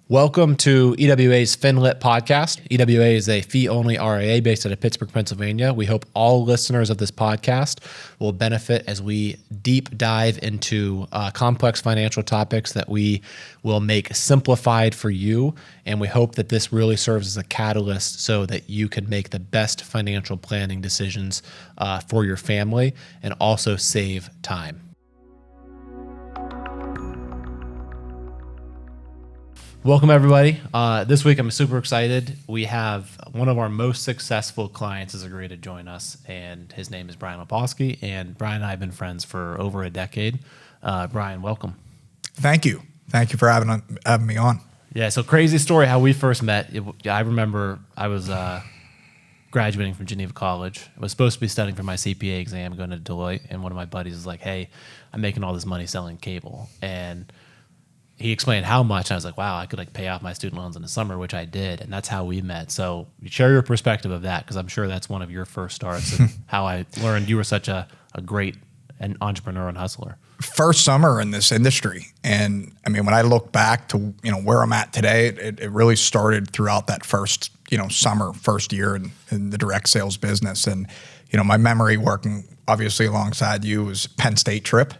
Welcome to EWA's FIN-LYT podcast. EWA is a fee-only RIA based out of Pittsburgh, Pennsylvania. We hope all listeners of this podcast will benefit as we deep dive into complex financial topics that we will make simplified for you. And we hope that this really serves as a catalyst so that you can make the best financial planning decisions for your family and also save time. Welcome, everybody. This week, I'm super excited. We have one of our most successful clients has agreed to join us, and his name is Bryan Liposky. And Bryan and I have been friends for over a decade. Bryan, welcome. Thank you. Thank you for having me on. Yeah, so crazy story how we first met. I remember I was graduating from Geneva College. I was supposed to be studying for my CPA exam, going to Deloitte, and one of my buddies was like, hey, I'm making all this money selling cable. And he explained how much, and I was like, wow, I could pay off my student loans in the summer, which I did, and that's how we met. So share your perspective of that, because I'm sure that's one of your first starts and how I learned you were such a great entrepreneur and hustler. First summer in this industry. And I mean, when I look back to, where I'm at today, it really started throughout that first, summer, first year in the direct sales business. And, my memory working obviously alongside you was Penn State trip.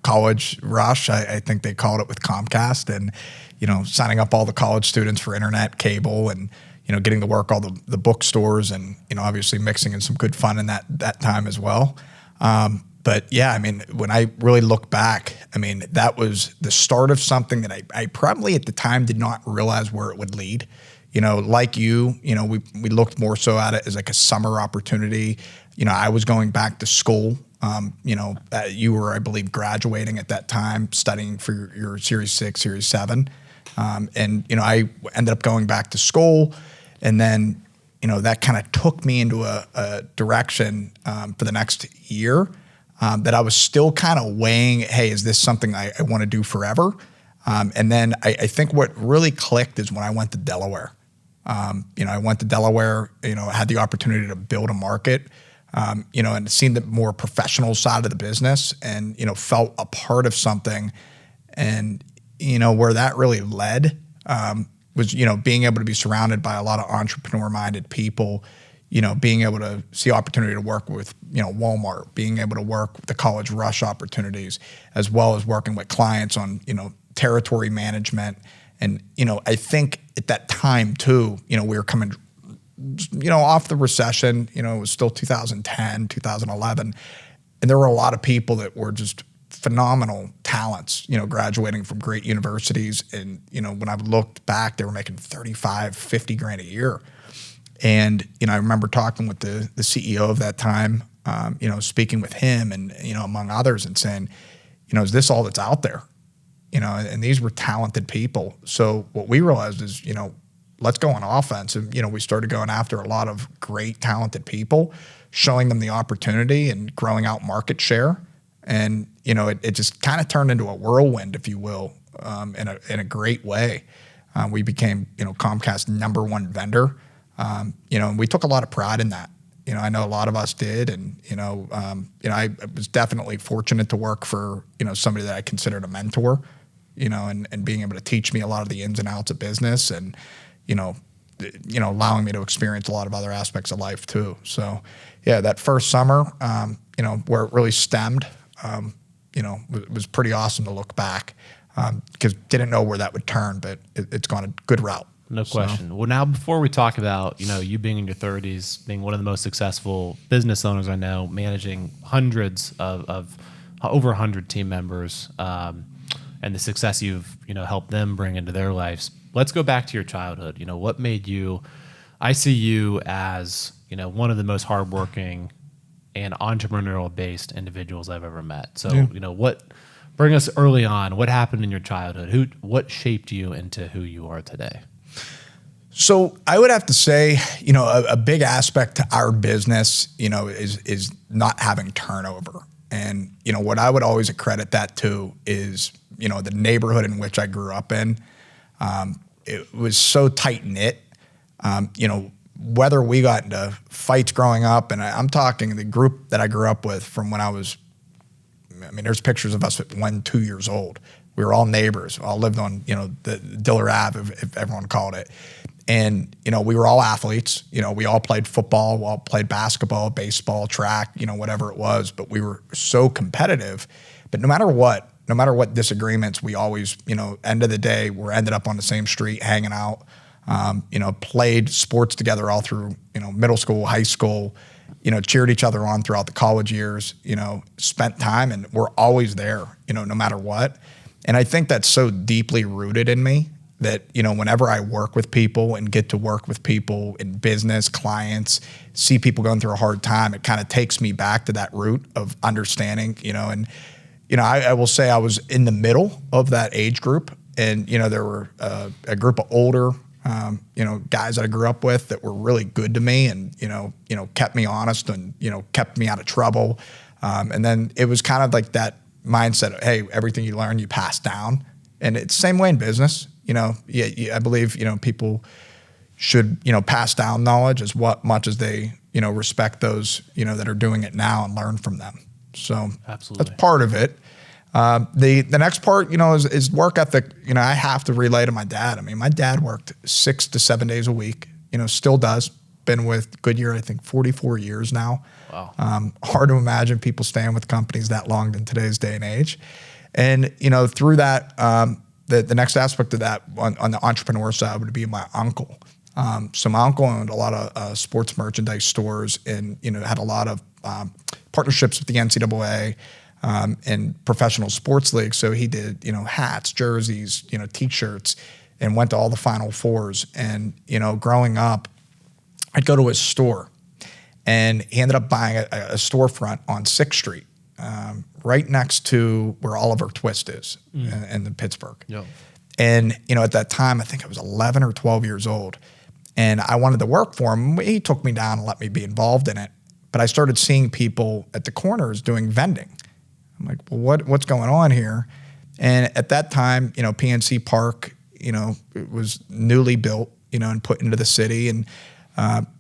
College rush, I think they called it with Comcast, and, signing up all the college students for internet, cable, and, getting to work all the bookstores and, obviously mixing in some good fun in that time as well. But yeah, I mean, when I really look back, I mean, that was the start of something that I probably at the time did not realize where it would lead. Like you, we looked more so at it as like a summer opportunity. I was going back to school. You were, I believe, graduating at that time, studying for your Series 6, Series 7. I ended up going back to school, and then, that kind of took me into a direction for the next year that I was still kind of weighing, hey, is this something I want to do forever? And then I think what really clicked is when I went to Delaware. I went to Delaware, had the opportunity to build a market, and seen the more professional side of the business and, felt a part of something. And, where that really led was, being able to be surrounded by a lot of entrepreneur-minded people, being able to see opportunity to work with, Walmart, being able to work with the college rush opportunities, as well as working with clients on, territory management. And, I think at that time too, we were coming off the recession. It was still 2010, 2011. And there were a lot of people that were just phenomenal talents, graduating from great universities. And, when I looked back, they were making 35, 50 grand a year. And, I remember talking with the CEO of that time, speaking with him and, among others, and saying, is this all that's out there? And these were talented people. So what we realized is, let's go on offense. And, we started going after a lot of great, talented people, showing them the opportunity and growing out market share. And, it just kind of turned into a whirlwind, if you will, in a great way. We became, Comcast's #1 vendor. And we took a lot of pride in that. I know a lot of us did. And, I was definitely fortunate to work for, somebody that I considered a mentor, and being able to teach me a lot of the ins and outs of business and, allowing me to experience a lot of other aspects of life too. So yeah, that first summer, where it really stemmed, was pretty awesome to look back, because didn't know where that would turn, but it's gone a good route. No question. Well, now before we talk about, you being in your 30s, being one of the most successful business owners I know, managing hundreds of over 100 team members, and the success you've, helped them bring into their lives. Let's go back to your childhood. What made you, I see you as, one of the most hardworking and entrepreneurial based individuals I've ever met. So, yeah. Bring us early on, what happened in your childhood? What shaped you into who you are today? So I would have to say, a big aspect to our business, is not having turnover. And, what I would always accredit that to is, the neighborhood in which I grew up in. It was so tight knit, whether we got into fights growing up, and I'm talking the group that I grew up with from when there's pictures of us at 1, 2 years old. We were all neighbors. We all lived on, the Diller Ave, if everyone called it. And, we were all athletes. We all played football, we all played basketball, baseball, track, whatever it was. But we were so competitive. But no matter what disagreements, we always, end of the day, we're ended up on the same street hanging out. Played sports together all through, middle school, high school, cheered each other on throughout the college years, spent time, and we're always there, no matter what. And I think that's so deeply rooted in me that, whenever I work with people and get to work with people in business, clients, see people going through a hard time, it kind of takes me back to that root of understanding, and, I will say I was in the middle of that age group, and, there were a group of older, guys that I grew up with that were really good to me and, kept me honest and, kept me out of trouble. And then it was kind of like that mindset of, hey, everything you learn, you pass down. And it's the same way in business. I believe, people should, pass down knowledge as much as they, respect those, that are doing it now and learn from them. So absolutely, that's part of it. The next part, is work ethic. I have to relay to my dad. I mean, my dad worked 6 to 7 days a week, still does. Been with Goodyear, I think 44 years now. Wow. Hard to imagine people staying with companies that long in today's day and age. And, through that, the next aspect of that on the entrepreneur side would be my uncle. So my uncle owned a lot of sports merchandise stores and, had a lot of partnerships with the NCAA and professional sports leagues. So he did, hats, jerseys, T-shirts, and went to all the Final Fours. And, growing up, I'd go to his store, and he ended up buying a storefront on 6th Street, right next to where Oliver Twist is in Pittsburgh. Yep. And, at that time, I think I was 11 or 12 years old, and I wanted to work for him. He took me down and let me be involved in it. But I started seeing people at the corners doing vending. I'm like, well, what's going on here? And at that time, PNC Park, it was newly built, and put into the city. And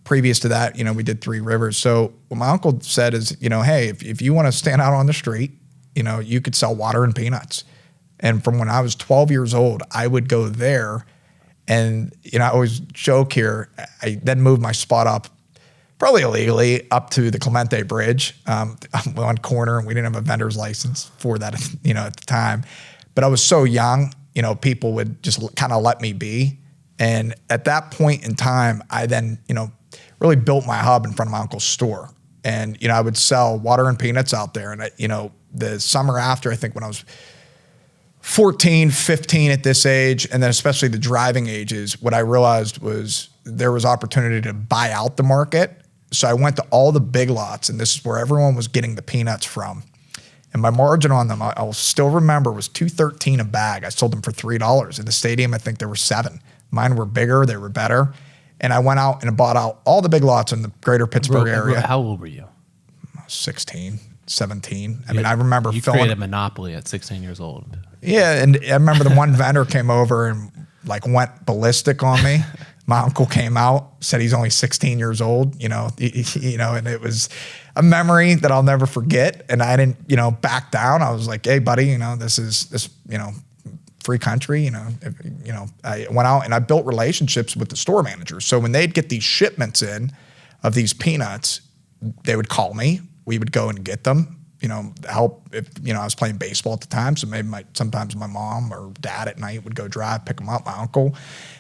previous to that, we did Three Rivers. So what my uncle said is, hey, if you want to stand out on the street, you could sell water and peanuts. And from when I was 12 years old, I would go there. And, I always joke here, I then moved my spot up, probably illegally, up to the Clemente Bridge, one corner, and we didn't have a vendor's license for that, at the time. But I was so young, people would just kind of let me be. And at that point in time, I then, really built my hub in front of my uncle's store. And, I would sell water and peanuts out there. And, the summer after, I think when I was 14, 15 at this age, and then especially the driving ages, what I realized was there was opportunity to buy out the market. So I went to all the big lots, and this is where everyone was getting the peanuts from. And my margin on them, I'll still remember, was $2.13 a bag. I sold them for $3. In the stadium, I think there were $7. Mine were bigger, they were better. And I went out and bought out all the big lots in the greater Pittsburgh area. How old were you? 16, 17. I mean, I remember you created a monopoly at 16 years old. Yeah, and I remember the one vendor came over and went ballistic on me. My uncle came out, said he's only 16 years old, and it was a memory that I'll never forget. And I didn't, back down. I was like, hey, buddy, this free country, I went out and I built relationships with the store managers. So when they'd get these shipments in of these peanuts, they would call me. We would go and get them, help if, I was playing baseball at the time. So maybe sometimes my mom or dad at night would go drive, pick them up, my uncle.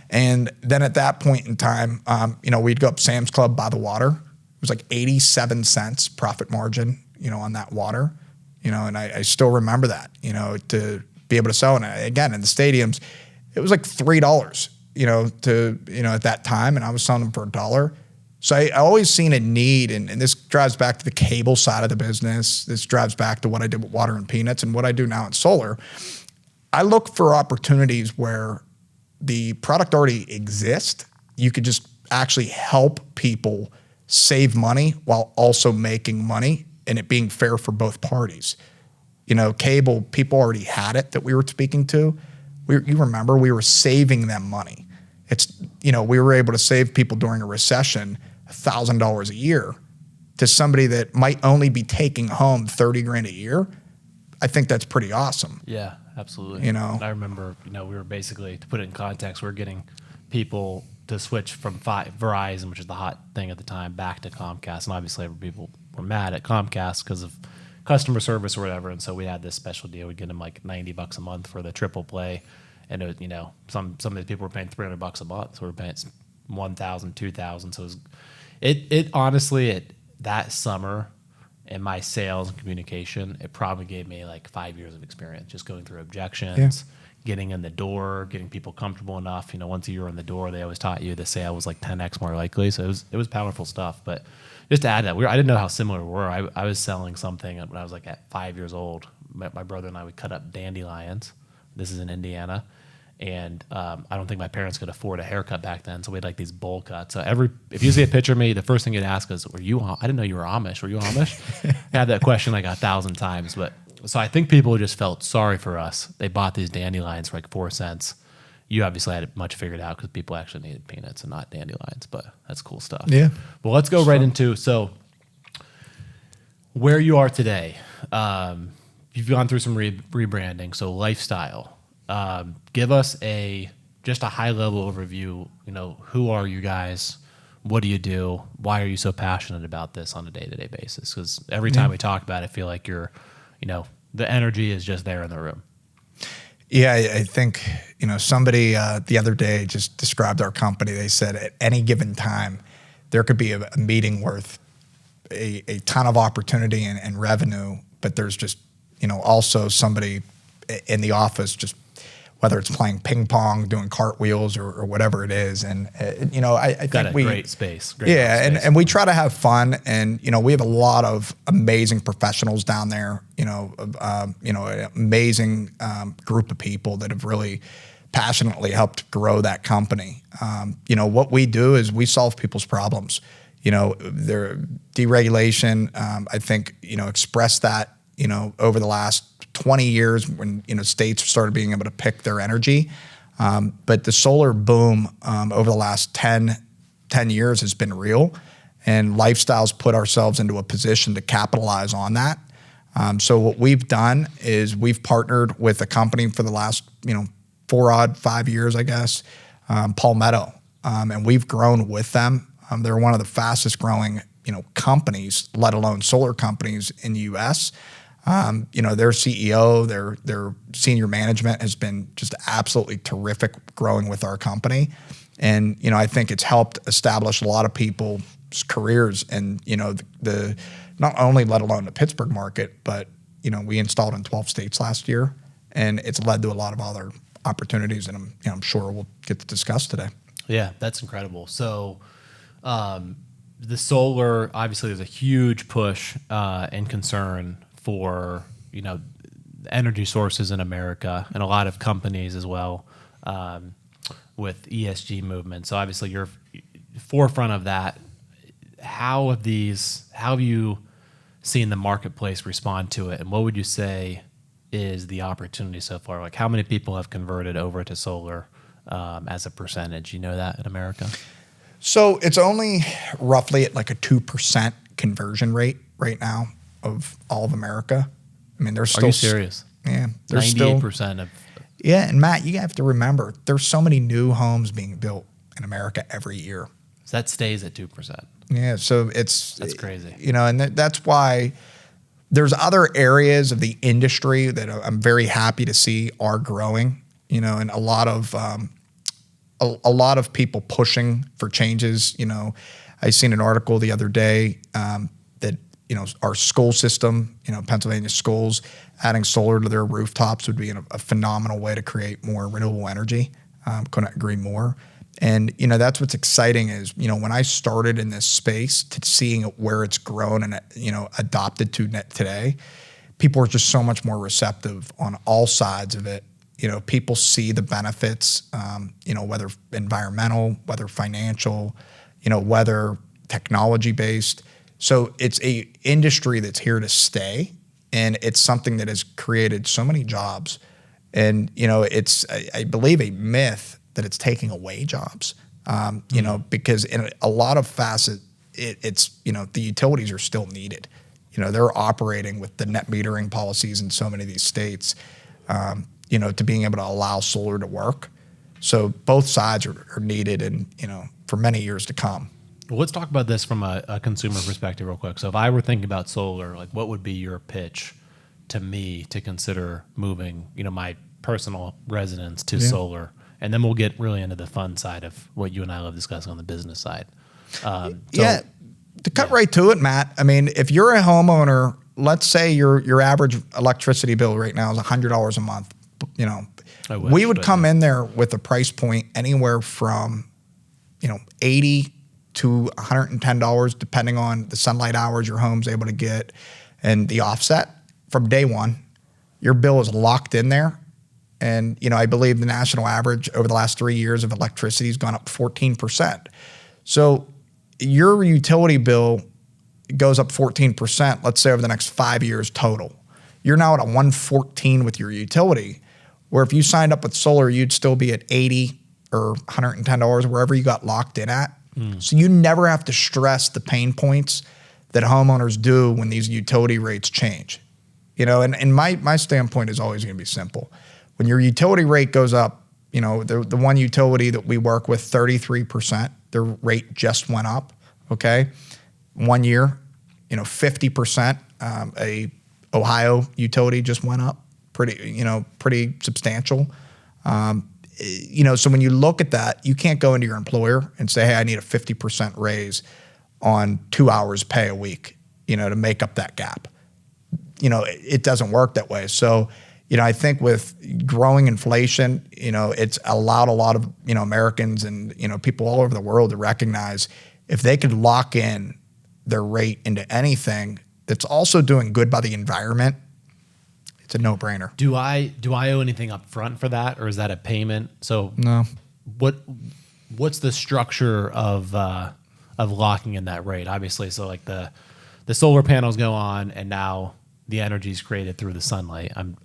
And then at that point in time, we'd go up Sam's Club, buy the water. It was like 87 cents profit margin, on that water, and I still remember that, to be able to sell. And again, in the stadiums, it was like $3, at that time. And I was selling them for $1. So I always seen a need, and this drives back to the cable side of the business. This drives back to what I did with water and peanuts and what I do now in solar. I look for opportunities where the product already exists. You could just actually help people save money while also making money and it being fair for both parties. Cable, people already had it that we were speaking to. You remember, we were saving them money. We were able to save people during a recession $1,000 a year to somebody that might only be taking home $30,000 a year. I think that's pretty awesome. Yeah. absolutely. You know, I remember, we were basically, to put it in context, we were getting people to switch from Verizon, which is the hot thing at the time, back to Comcast. And obviously people were mad at Comcast because of customer service or whatever. And so we had this special deal. We'd get them like $90 a month for the triple play. And it was, some of the people were paying $300 a month. So we were paying 1,000, 2,000. So it honestly, that summer in my sales and communication, it probably gave me like 5 years of experience just going through objections, getting in the door, getting people comfortable enough. Once you were in the door, they always taught you the sale was like 10x more likely. So it was powerful stuff. But just to add that, I didn't know how similar we were. I was selling something when I was like at 5 years old. My brother and I would cut up dandelions. This is in Indiana. And I don't think my parents could afford a haircut back then, so we had like these bowl cuts. So if you see a picture of me, the first thing you'd ask is, I didn't know you were Amish. Were you Amish? I had that question like 1,000 times. But so I think people just felt sorry for us. They bought these dandelions for like 4 cents. You obviously had it much figured out because people actually needed peanuts and not dandelions. But that's cool stuff. Yeah. Well, let's go right into where you are today. You've gone through some rebranding. So lifestyle. Give us just a high level overview. Who are you guys? What do you do? Why are you so passionate about this on a day-to-day basis? Because every time we talk about it, I feel like the energy is just there in the room. Yeah, I think, somebody the other day just described our company. They said at any given time, there could be a meeting worth a ton of opportunity and revenue, but there's just, also somebody in the office just, whether it's playing ping pong, doing cartwheels, or whatever it is. And, I think great space. And we try to have fun. And, we have a lot of amazing professionals down there, an amazing group of people that have really passionately helped grow that company. What we do is we solve people's problems. Their deregulation, I think, expressed that, over the last 20 years when, states started being able to pick their energy. But the solar boom over the last 10 years has been real. And Lifestyle's put ourselves into a position to capitalize on that. So what we've done is we've partnered with a company for the last, 5 years, I guess, Palmetto. And we've grown with them. They're one of the fastest growing, companies, let alone solar companies in the U.S. Their CEO, their senior management has been just absolutely terrific growing with our company. And, I think it's helped establish a lot of people's careers and, the not only let alone the Pittsburgh market, but, we installed in 12 states last year, and it's led to a lot of other opportunities, and I'm sure we'll get to discuss today. Yeah, that's incredible. So the solar, obviously there's a huge push and concern for, energy sources in America and a lot of companies as well with ESG movement. So obviously you're forefront of that. How have you seen the marketplace respond to it? And what would you say is the opportunity so far? Like how many people have converted over to solar as a percentage? You know that in America? So it's only roughly at like a 2% conversion rate right now of all of America. I mean, there's still. Are you serious? Yeah. 98% of. Yeah. And Matt, you have to remember, there's so many new homes being built in America every year. So that stays at 2%. Yeah. So that's crazy. And that's why there's other areas of the industry that I'm very happy to see are growing, and a lot of people pushing for changes. I seen an article the other day that, our school system, Pennsylvania schools, adding solar to their rooftops would be a phenomenal way to create more renewable energy. Couldn't agree more. And, that's what's exciting is, when I started in this space to seeing where it's grown and, adopted to today, people are just so much more receptive on all sides of it. People see the benefits, whether environmental, whether financial, whether technology-based. So it's a industry that's here to stay, and it's something that has created so many jobs. And, it's, I believe, a myth that it's taking away jobs, because in a lot of facets, it's, the utilities are still needed. They're operating with the net metering policies in so many of these states. to being able to allow solar to work. So both sides are needed, and for many years to come. Well, let's talk about this from a consumer perspective real quick. So if I were thinking about solar, like what would be your pitch to me to consider moving, my personal residence to solar? And then we'll get really into the fun side of what you and I love discussing on the business side. To cut right to it, Matt, I mean, if you're a homeowner, let's say your average electricity bill right now is $100 a month, we would come in there with a price point anywhere from, $80 to $110, depending on the sunlight hours your home's able to get and the offset. From day one, your bill is locked in there. And, I believe the national average over the last 3 years of electricity has gone up 14%. So your utility bill goes up 14%, let's say over the next 5 years total. You're now at a 114 with your utility, where if you signed up with solar, you'd still be at 80 or $110, wherever you got locked in at. So you never have to stress the pain points that homeowners do when these utility rates change. And my standpoint is always going to be simple. When your utility rate goes up, the one utility that we work with, 33%, their rate just went up, okay? 1 year, 50%, a Ohio utility just went up, pretty substantial. So when you look at that, you can't go into your employer and say, hey, I need a 50% raise on 2 hours pay a week, to make up that gap. It doesn't work that way. So, I think with growing inflation, it's allowed a lot of, Americans and, people all over the world to recognize if they could lock in their rate into anything that's also doing good by the environment, it's a no-brainer. Do I owe anything up front for that, or is that a payment? So no. What's the structure of locking in that rate? Obviously, so like the solar panels go on, and now the energy is created through the sunlight. And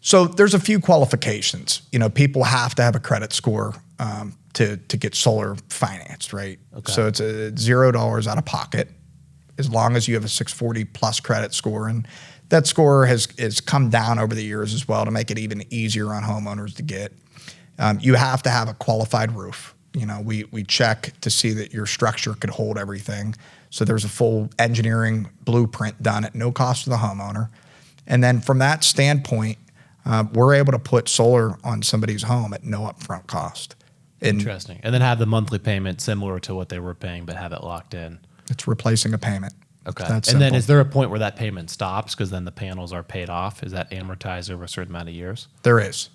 so there's a few qualifications. People have to have a credit score to get solar financed, right? Okay. So it's $0 out of pocket, as long as you have a 640 plus credit score. And that score has come down over the years as well to make it even easier on homeowners to get. You have to have a qualified roof. We check to see that your structure could hold everything. So there's a full engineering blueprint done at no cost to the homeowner. And then from that standpoint, we're able to put solar on somebody's home at no upfront cost. Interesting. And then have the monthly payment similar to what they were paying, but have it locked in. It's replacing a payment. Okay. And then is there a point where that payment stops because then the panels are paid off? Is that amortized over a certain amount of years? There is.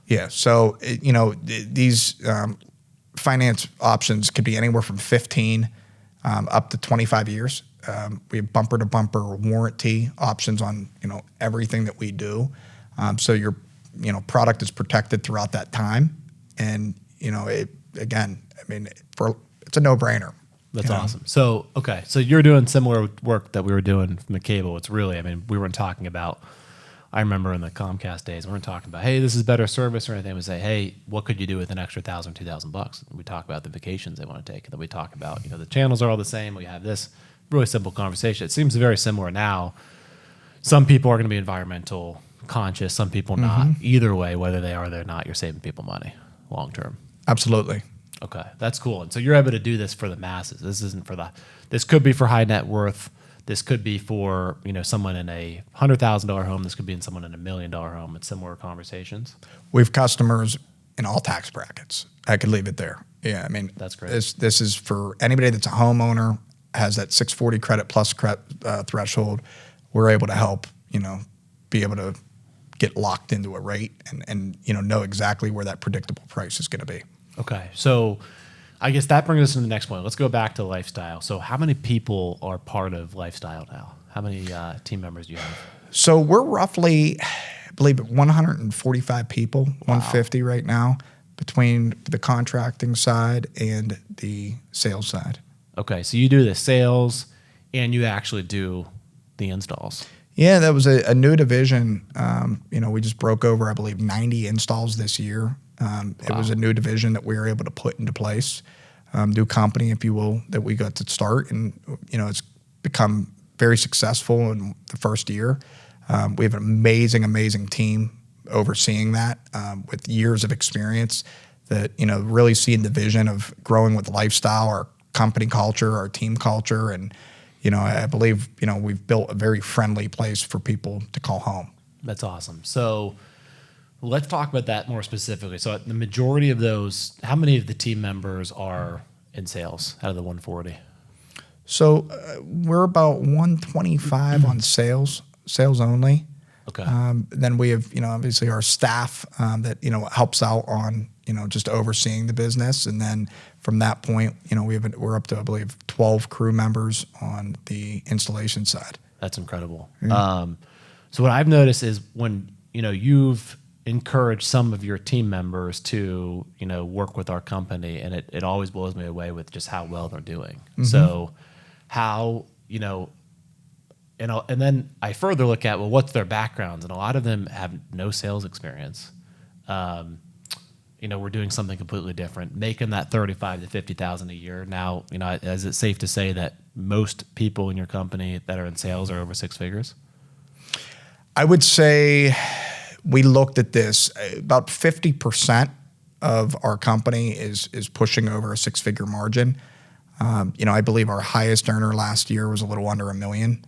Yeah. So, these finance options could be anywhere from 15 up to 25 years. We have bumper to bumper warranty options on, everything that we do. So your, product is protected throughout that time. And, it's a no-brainer. That's awesome. So, okay. So you're doing similar work that we were doing from the cable. It's really, we weren't talking about, I remember in the Comcast days, we weren't talking about, hey, this is better service or anything. We say, hey, what could you do with an extra $1,000, $2,000? We talk about the vacations they want to take. And then we talk about, the channels are all the same. We have this really simple conversation. It seems very similar now. Some people are going to be environmental conscious, some people not. Either way, whether they are or they're not, you're saving people money long term. Absolutely. Okay, that's cool. And so you're able to do this for the masses. This isn't this could be for high net worth. This could be for, someone in a $100,000 home. This could be in someone in $1 million home. It's similar conversations. We have customers in all tax brackets. I could leave it there. Yeah, that's great. This is for anybody that's a homeowner, has that 640 credit plus threshold. We're able to help, be able to get locked into a rate and know exactly where that predictable price is going to be. Okay, so I guess that brings us to the next point. Let's go back to Lifestyle. So how many people are part of Lifestyle now? How many team members do you have? So we're roughly, I believe, 145 people, 150 right now, between the contracting side and the sales side. Okay, so you do the sales and you actually do the installs. Yeah, that was a new division. We just broke over, I believe, 90 installs this year. It was a new division that we were able to put into place. New company, if you will, that we got to start. And, it's become very successful in the first year. We have an amazing, amazing team overseeing that with years of experience that, really seeing the vision of growing with lifestyle, our company culture, our team culture. And, I believe, we've built a very friendly place for people to call home. That's awesome. So let's talk about that more specifically. So the majority of those, how many of the team members are in sales out of the 140? So we're about 125 on sales only. Okay. Then we have, obviously our staff that, helps out on, just overseeing the business. And then from that point, we're up to, I believe, 12 crew members on the installation side. That's incredible. So what I've noticed is when, you've encouraged some of your team members to, work with our company, and it always blows me away with just how well they're doing. Mm-hmm. So how, and then I further look at, well, what's their backgrounds? And a lot of them have no sales experience. We're doing something completely different, making that $35,000 to $50,000 a year. Now, is it safe to say that most people in your company that are in sales are over six figures? I would say we looked at this, about 50% of our company is pushing over a six-figure margin. I believe our highest earner last year was a little under $1 million,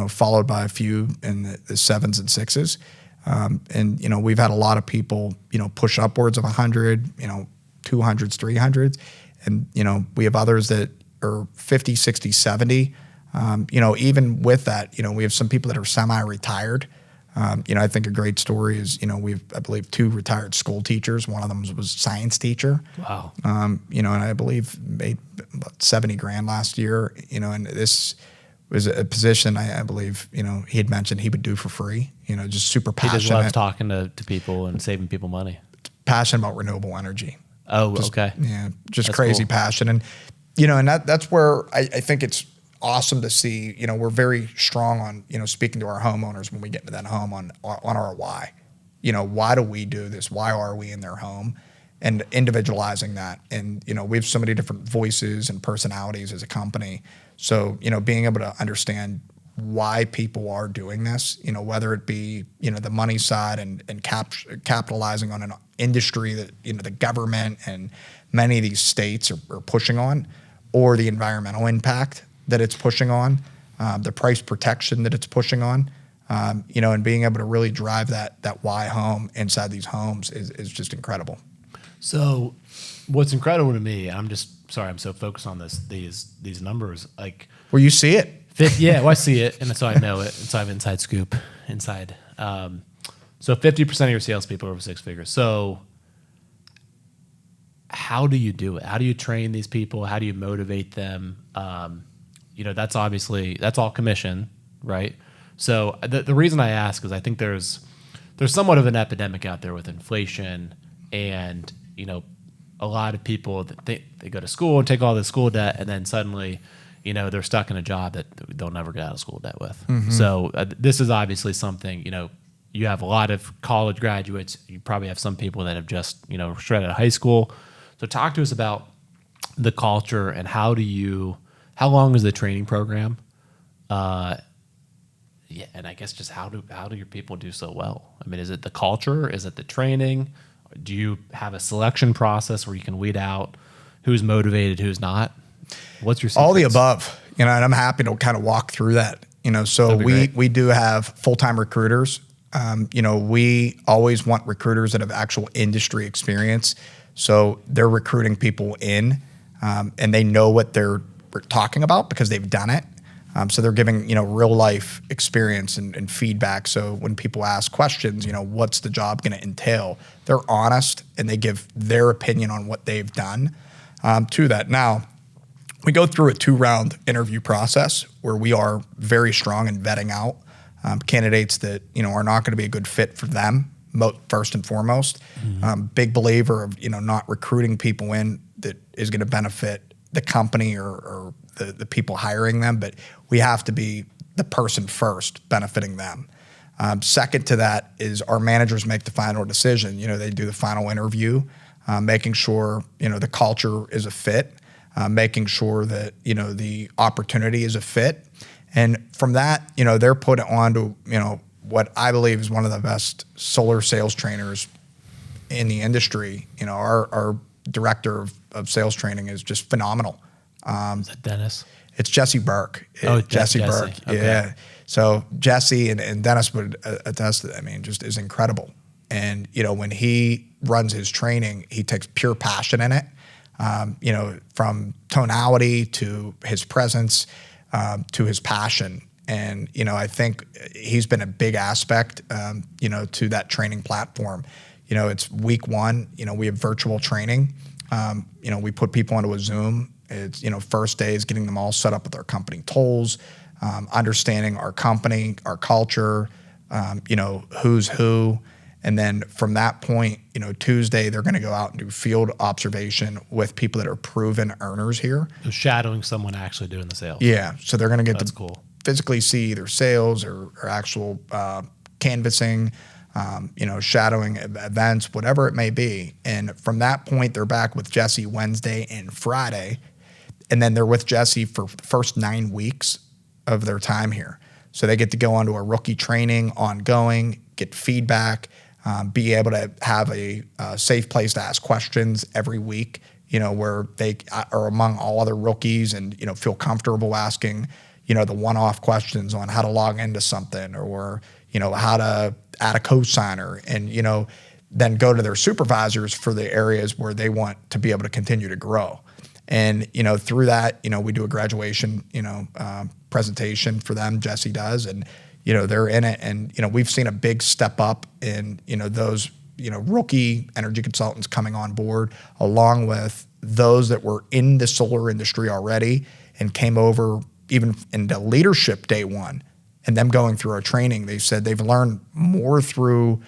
followed by a few in the sevens and sixes. And we've had a lot of people, push upwards of 100, 200s, 300s. And, we have others that are 50, 60, 70. Even with that, we have some people that are semi-retired. I think a great story is, we've, I believe, 2 retired school teachers. One of them was a science teacher. Wow. And I believe made about $70,000 last year, and this was a position I believe, he had mentioned he would do for free, just super passionate. He just loves talking to people and saving people money. Passionate about renewable energy. Oh, okay. Yeah. Just That's crazy cool. passion. And, and that's where I think it's awesome to see, we're very strong on, speaking to our homeowners when we get into that home on our why. Why do we do this? Why are we in their home? And individualizing that. And, we have so many different voices and personalities as a company. So, being able to understand why people are doing this, whether it be, the money side and capitalizing on an industry that, the government and many of these states are pushing on, or the environmental impact that it's pushing on, the price protection that it's pushing on, and being able to really drive that why home inside these homes is just incredible. So what's incredible to me, I'm just sorry, I'm so focused on these numbers. Like, well, you see it. Yeah, well, I see it, and so I know it, and so I have inside scoop inside. So 50% of your salespeople are over six figures. So how do you do it? How do you train these people? How do you motivate them? That's all commission, right? So the reason I ask is I think there's somewhat of an epidemic out there with inflation, and a lot of people that they go to school and take all this school debt, and then suddenly they're stuck in a job that they'll never get out of school debt with. Mm-hmm. So this is obviously something, you have a lot of college graduates. You probably have some people that have just, straight out of high school. So talk to us about the culture and how long is the training program? And I guess just how do your people do so well? I mean, is it the culture? Is it the training? Do you have a selection process where you can weed out who's motivated, who's not? What's your secrets? All the above, and I'm happy to kind of walk through that. So we do have full-time recruiters. We always want recruiters that have actual industry experience. So they're recruiting people in, and they know what they're talking about because they've done it. So they're giving, real life experience and feedback. So when people ask questions, what's the job going to entail? They're honest and they give their opinion on what they've done to that. Now, we go through a 2-round interview process where we are very strong in vetting out candidates that, are not going to be a good fit for them, first and foremost. Mm-hmm. Big believer of, not recruiting people in that is going to benefit the company or the people hiring them, but we have to be the person first benefiting them. Second to that is our managers make the final decision. They do the final interview, making sure, the culture is a fit, making sure that, the opportunity is a fit. And from that, they're put on to, what I believe is one of the best solar sales trainers in the industry. You know, our director of sales training is just phenomenal. Is that Dennis? It's Jesse Burke. Jesse Burke. Okay. Yeah. So Jesse and Dennis would attest to that. I mean, just is incredible. And, you know, when he runs his training, he takes pure passion in it, you know, from tonality to his presence, to his passion. And, you know, I think he's been a big aspect, you know, to that training platform. You know, it's week one, you know, we have virtual training. You know, we put people onto a Zoom. It's, you know, first day is getting them all set up with our company tools, understanding our company, our culture, you know, who's who. And then from that point, you know, Tuesday, they're going to go out and do field observation with people that are proven earners here. So shadowing someone actually doing the sales. Yeah. So they're going to get That's to cool. physically see either sales or actual canvassing, you know, shadowing events, whatever it may be. And from that point, they're back with Jesse Wednesday and Friday. And then they're with Jesse for the first 9 weeks of their time here. So they get to go onto a rookie training ongoing, get feedback, be able to have a safe place to ask questions every week, you know, where they are among all other rookies and, you know, feel comfortable asking, you know, the one-off questions on how to log into something or, you know, how to add a cosigner and, you know, then go to their supervisors for the areas where they want to be able to continue to grow. And, you know, through that, you know, we do a graduation, you know, presentation for them, Jesse does, and, you know, they're in it. And, you know, we've seen a big step up in, you know, those, you know, rookie energy consultants coming on board, along with those that were in the solar industry already and came over even into leadership day one. And them going through our training, they said they've learned more through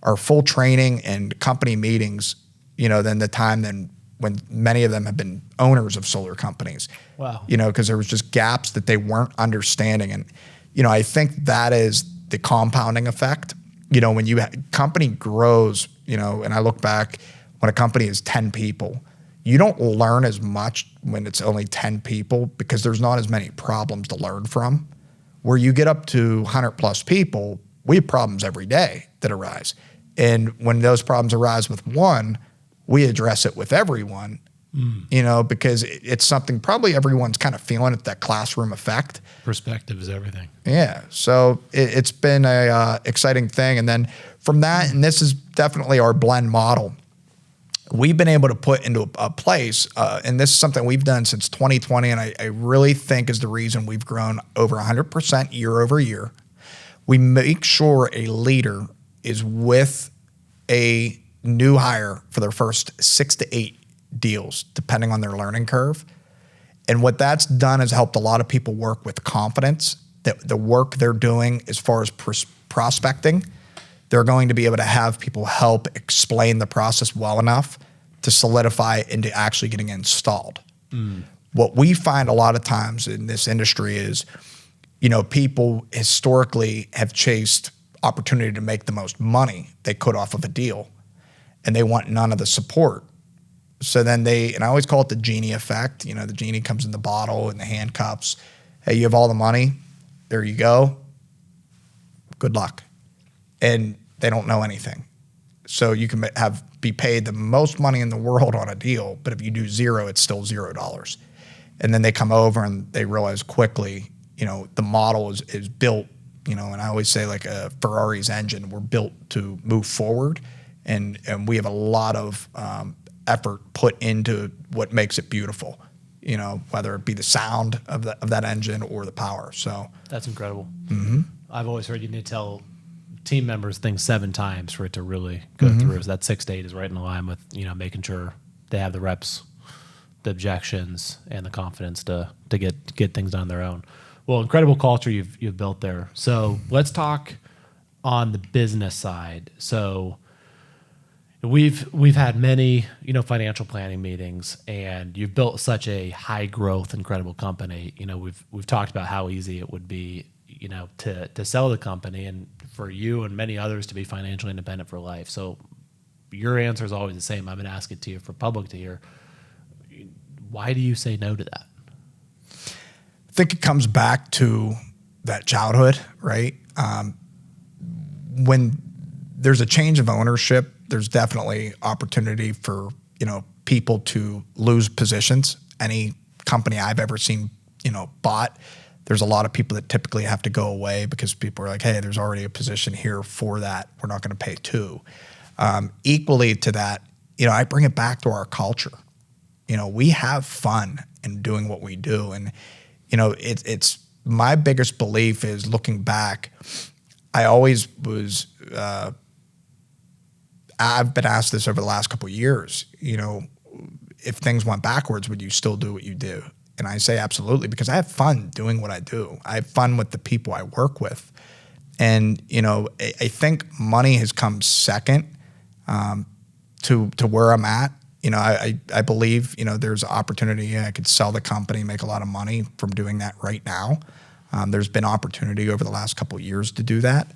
our full training and company meetings, you know, than the time then when many of them have been owners of solar companies. Wow. You know, because there was just gaps that they weren't understanding. And, you know, I think that is the compounding effect. You know, when company grows, you know, and I look back when a company is 10 people, you don't learn as much when it's only 10 people because there's not as many problems to learn from. Where you get up to 100 plus people, we have problems every day that arise. And when those problems arise with one, we address it with everyone, you know, because it's something probably everyone's kind of feeling it, that classroom effect. Perspective is everything. Yeah. So it's been a exciting thing. And then from that, and this is definitely our blend model, we've been able to put into a place, and this is something we've done since 2020, and I really think is the reason we've grown over 100% year over year. We make sure a leader is with a new hire for their first 6 to 8 deals, depending on their learning curve. And what that's done is helped a lot of people work with confidence that the work they're doing as far as prospecting, they're going to be able to have people help explain the process well enough to solidify it into actually getting installed. What we find a lot of times in this industry is, you know, people historically have chased opportunity to make the most money they could off of a deal, and they want none of the support. So then and I always call it the genie effect. You know, the genie comes in the bottle and the handcuffs. Hey, you have all the money. There you go. Good luck. And they don't know anything. So you can be paid the most money in the world on a deal, but if you do zero, it's still $0. And then they come over and they realize quickly, you know, the model is built, you know, and I always say like a Ferrari's engine, we're built to move forward. And we have a lot of effort put into what makes it beautiful, you know, whether it be the sound of that engine or the power. So that's incredible. Mm-hmm. I've always heard you need to tell team members things 7 times for it to really go through. So that 6 to 8 is right in line with, you know, making sure they have the reps, the objections, and the confidence to get things done on their own. Well, incredible culture you've built there. So let's talk on the business side. So we've had many, you know, financial planning meetings, and you've built such a high growth, incredible company. You know, we've talked about how easy it would be, you know, to sell the company, and for you and many others to be financially independent for life. So your answer is always the same. I'm going to ask it to you for public to hear. Why do you say no to that? I think it comes back to that childhood, right? when there's a change of ownership, there's definitely opportunity for, people to lose positions. Any company I've ever seen, bought, there's a lot of people that typically have to go away because people are like, hey, there's already a position here for that. We're not going to pay two. Equally to that, I bring it back to our culture. We have fun in doing what we do. And, it's my biggest belief is looking back. I always was, I've been asked this over the last couple of years, if things went backwards, would you still do what you do? And I say absolutely, because I have fun doing what I do. I have fun with the people I work with. And, I think money has come second to where I'm at. I believe, there's opportunity. I could sell the company, make a lot of money from doing that right now. There's been opportunity over the last couple of years to do that.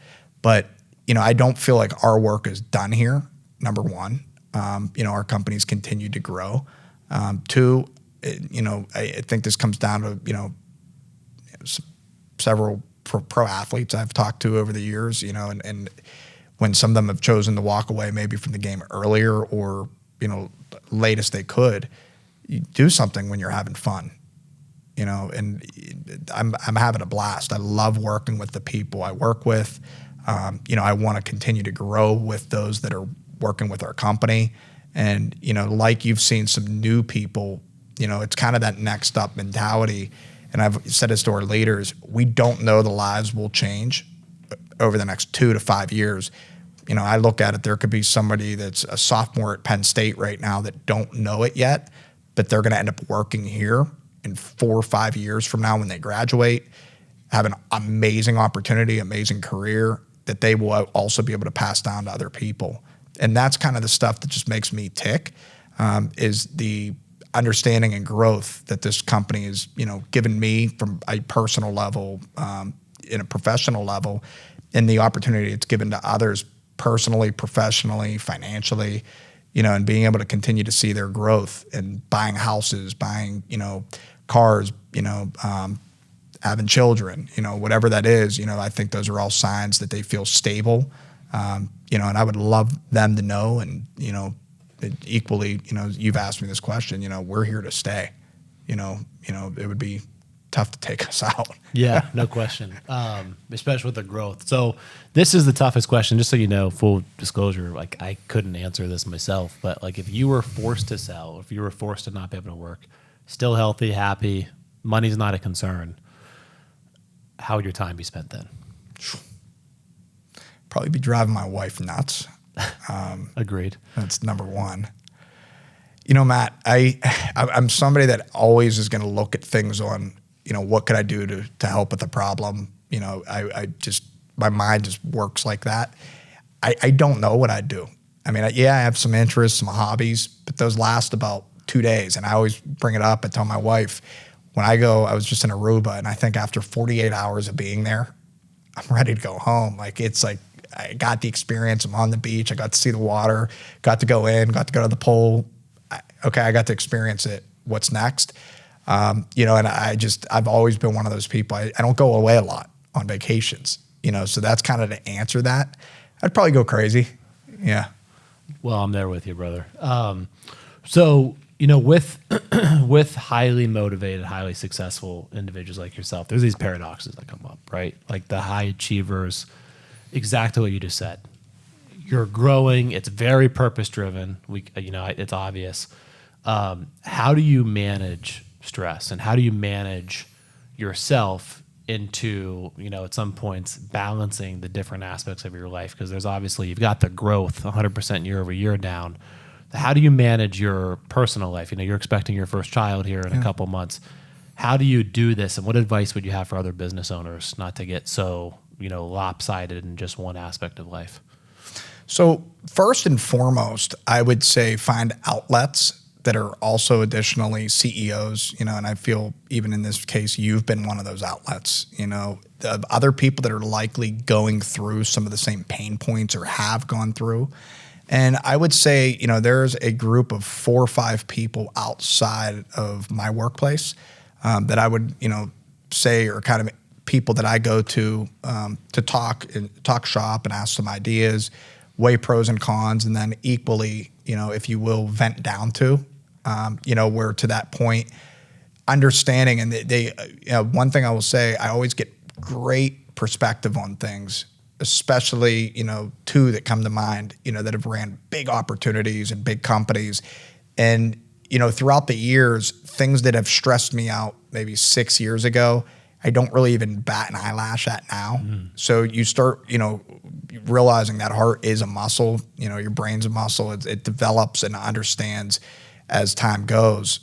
But, I don't feel like our work is done here, number one. Our companies continue to grow. Two, I think this comes down to, several pro athletes I've talked to over the years, and when some of them have chosen to walk away maybe from the game earlier or, late as they could, you do something when you're having fun, and I'm having a blast. I love working with the people I work with. I want to continue to grow with those that are working with our company. And, like you've seen some new people, it's kind of that next up mentality. And I've said this to our leaders, we don't know the lives will change over the next 2 to 5 years. I look at it, there could be somebody that's a sophomore at Penn State right now that don't know it yet, but they're going to end up working here in 4 or 5 years from now when they graduate, have an amazing opportunity, amazing career that they will also be able to pass down to other people. And that's kind of the stuff that just makes me tick, is the understanding and growth that this company is, given me from a personal level, in a professional level, and the opportunity it's given to others personally, professionally, financially, and being able to continue to see their growth and buying houses, buying, cars, having children, whatever that is, I think those are all signs that they feel stable. And I would love them to know, and, equally, you've asked me this question, we're here to stay, it would be tough to take us out. Yeah, no question. Especially with the growth. So this is the toughest question, just so you know, full disclosure, like I couldn't answer this myself, but like if you were forced to sell, if you were forced to not be able to work, still healthy, happy, money's not a concern, how would your time be spent then? Probably be driving my wife nuts. Agreed. That's number one. Matt, I'm somebody that always is going to look at things on, what could I do to help with the problem? I just, my mind just works like that. I don't know what I'd do. I mean, I have some interests, some hobbies, but those last about 2 days. And I always bring it up. I tell my wife, when I was just in Aruba, and I think after 48 hours of being there, I'm ready to go home. Like, it's like, I got the experience. I'm on the beach. I got to see the water, got to go in, got to go to the pool. I got to experience it. What's next? And I've always been one of those people. I don't go away a lot on vacations, so that's kind of to answer that. I'd probably go crazy. Yeah. Well, I'm there with you, brother. So, with highly motivated, highly successful individuals like yourself, there's these paradoxes that come up, right? Like the high achievers, exactly what you just said. You're growing. It's very purpose driven. It's obvious. How do you manage stress, and how do you manage yourself into, at some points balancing the different aspects of your life? Because there's obviously, you've got the growth 100% year over year down. How do you manage your personal life? You're expecting your first child here in a couple months. How do you do this? And what advice would you have for other business owners not to get so, lopsided in just one aspect of life? So first and foremost, I would say find outlets that are also additionally CEOs, and I feel even in this case, you've been one of those outlets, the other people that are likely going through some of the same pain points or have gone through. And I would say, there's a group of 4 or 5 people outside of my workplace that I would, say are kind of people that I go to talk shop and ask some ideas, weigh pros and cons, and then equally, if you will, vent down to, where to that point, understanding. And one thing I will say, I always get great perspective on things, especially, two that come to mind, that have ran big opportunities and big companies. And, throughout the years, things that have stressed me out maybe 6 years ago, I don't really even bat an eyelash at now. So you start, realizing that heart is a muscle, your brain's a muscle. It develops and understands as time goes,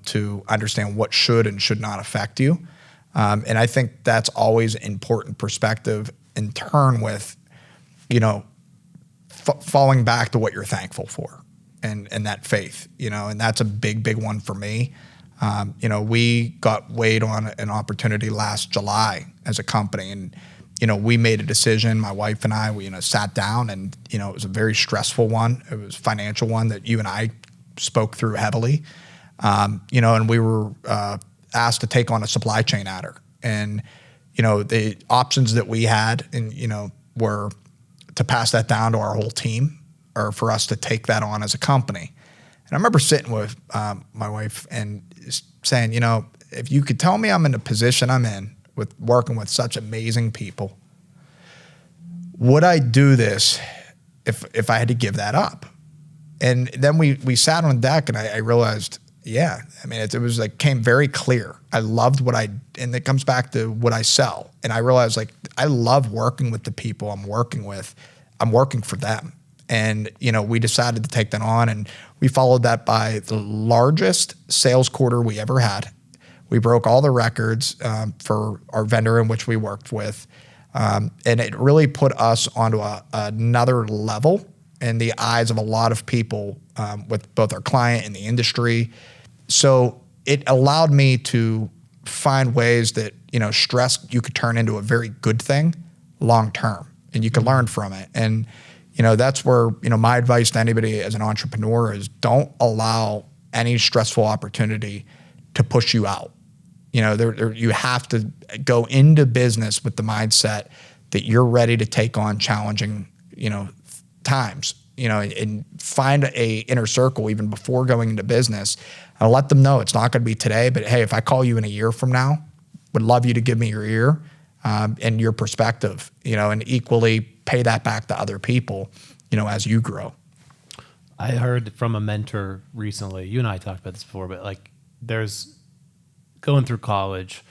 to understand what should and should not affect you. And I think that's always important perspective in turn with, falling back to what you're thankful for and that faith, and that's a big, big one for me. We got weighed on an opportunity last July as a company, and, we made a decision, my wife and I, we, sat down, and, it was a very stressful one. It was a financial one that you and I spoke through heavily, and we were asked to take on a supply chain adder. And, the options that we had and, were to pass that down to our whole team or for us to take that on as a company. And I remember sitting with my wife and saying, if you could tell me I'm in the position I'm in with working with such amazing people, would I do this if I had to give that up? And then we sat on deck, and I realized, yeah, I mean, it came very clear. I loved and it comes back to what I sell. And I realized, I love working with the people I'm working with. I'm working for them. And, we decided to take that on, and we followed that by the largest sales quarter we ever had. We broke all the records for our vendor in which we worked with. And it really put us onto another level in the eyes of a lot of people with both our client and the industry. So it allowed me to find ways that, stress you could turn into a very good thing long term, and you can learn from it. And, that's where, my advice to anybody as an entrepreneur is don't allow any stressful opportunity to push you out. You have to go into business with the mindset that you're ready to take on challenging, times, and find a inner circle even before going into business. I'll let them know it's not going to be today, but hey, if I call you in a year from now, would love you to give me your ear and your perspective, and equally pay that back to other people, as you grow. I heard from a mentor recently, you and I talked about this before, but there's going through college,